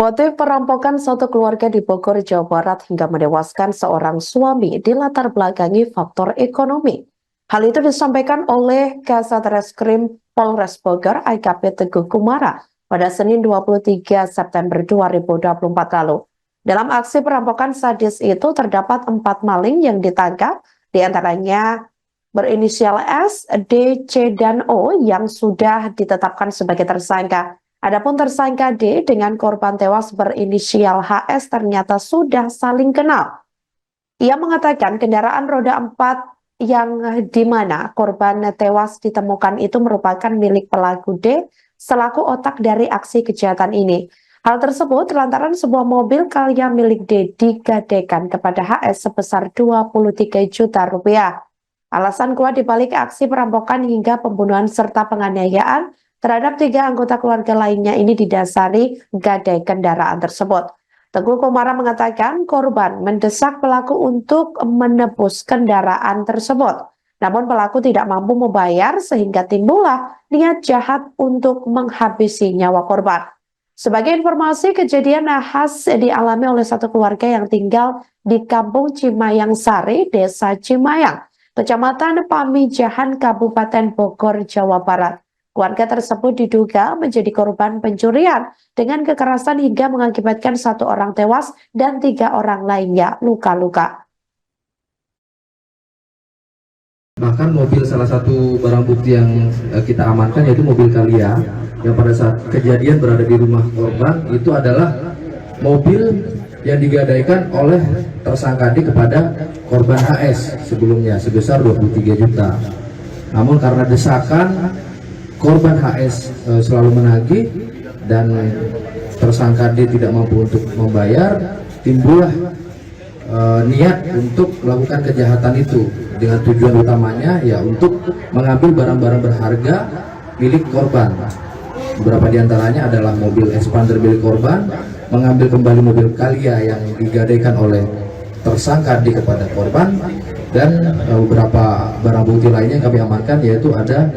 Motif perampokan satu keluarga di Bogor, Jawa Barat hingga menewaskan seorang suami dilatar belakangi faktor ekonomi. Hal itu disampaikan oleh Kasat Reskrim Polres Bogor AKP Teguh Kumara pada Senin 23 September 2024 lalu. Dalam aksi perampokan sadis itu terdapat 4 maling yang ditangkap, diantaranya berinisial S, D, C, dan O yang sudah ditetapkan sebagai tersangka. Adapun tersangka D dengan korban tewas berinisial HS ternyata sudah saling kenal. Ia mengatakan kendaraan roda 4 yang di mana korban tewas ditemukan itu merupakan milik pelaku D selaku otak dari aksi kejahatan ini. Hal tersebut lantaran sebuah mobil Calya milik D digadaikan kepada HS sebesar 23 juta rupiah. Alasan kuat dibalik aksi perampokan hingga pembunuhan serta penganiayaan terhadap 3 anggota keluarga lainnya ini didasari gadai kendaraan tersebut. Teguh Kumara mengatakan korban mendesak pelaku untuk menebus kendaraan tersebut. Namun pelaku tidak mampu membayar sehingga timbullah niat jahat untuk menghabisi nyawa korban. Sebagai informasi, kejadian nahas dialami oleh satu keluarga yang tinggal di Kampung Cimayang Sari, Desa Cimayang, Kecamatan Pamijahan, Kabupaten Bogor, Jawa Barat. Keluarga tersebut diduga menjadi korban pencurian dengan kekerasan hingga mengakibatkan 1 orang tewas dan 3 orang lainnya luka-luka. Bahkan mobil salah satu barang bukti yang kita amankan yaitu mobil Calya yang pada saat kejadian berada di rumah korban itu adalah mobil yang digadaikan oleh tersangka D kepada korban HS sebelumnya sebesar 23 juta. Namun karena desakan korban HS selalu menagih dan tersangka D tidak mampu untuk membayar, timbullah niat untuk melakukan kejahatan itu dengan tujuan utamanya ya untuk mengambil barang-barang berharga milik korban. Beberapa diantaranya adalah mobil expander milik korban, mengambil kembali mobil Calya yang digadaikan oleh tersangka D kepada korban, dan beberapa barang bukti lainnya yang kami amankan yaitu ada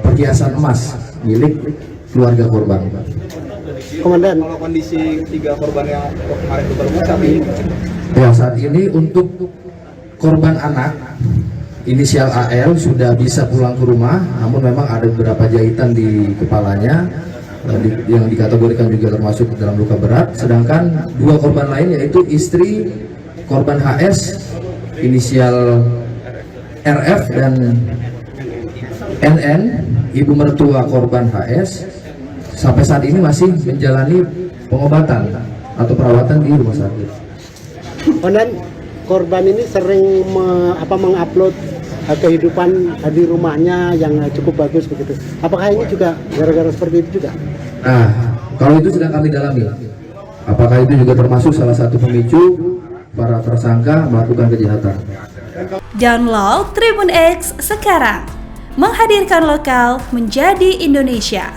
perhiasan emas milik keluarga korban. Komandan, kalau kondisi 3 korban yang kemarin itu baru kami ya, saat ini untuk korban anak inisial AL sudah bisa pulang ke rumah, namun memang ada beberapa jahitan di kepalanya yang dikategorikan juga termasuk dalam luka berat. Sedangkan 2 korban lain yaitu istri korban HS inisial RF dan NN, ibu mertua korban HS, sampai saat ini masih menjalani pengobatan atau perawatan di rumah sakit. Dan korban ini sering mengupload kehidupan di rumahnya yang cukup bagus begitu. Apakah ini juga gara-gara seperti itu juga? Nah, kalau itu sedang kami dalami. Apakah itu juga termasuk salah satu pemicu para tersangka melakukan kejahatan? Download Tribun X sekarang, menghadirkan lokal menjadi Indonesia.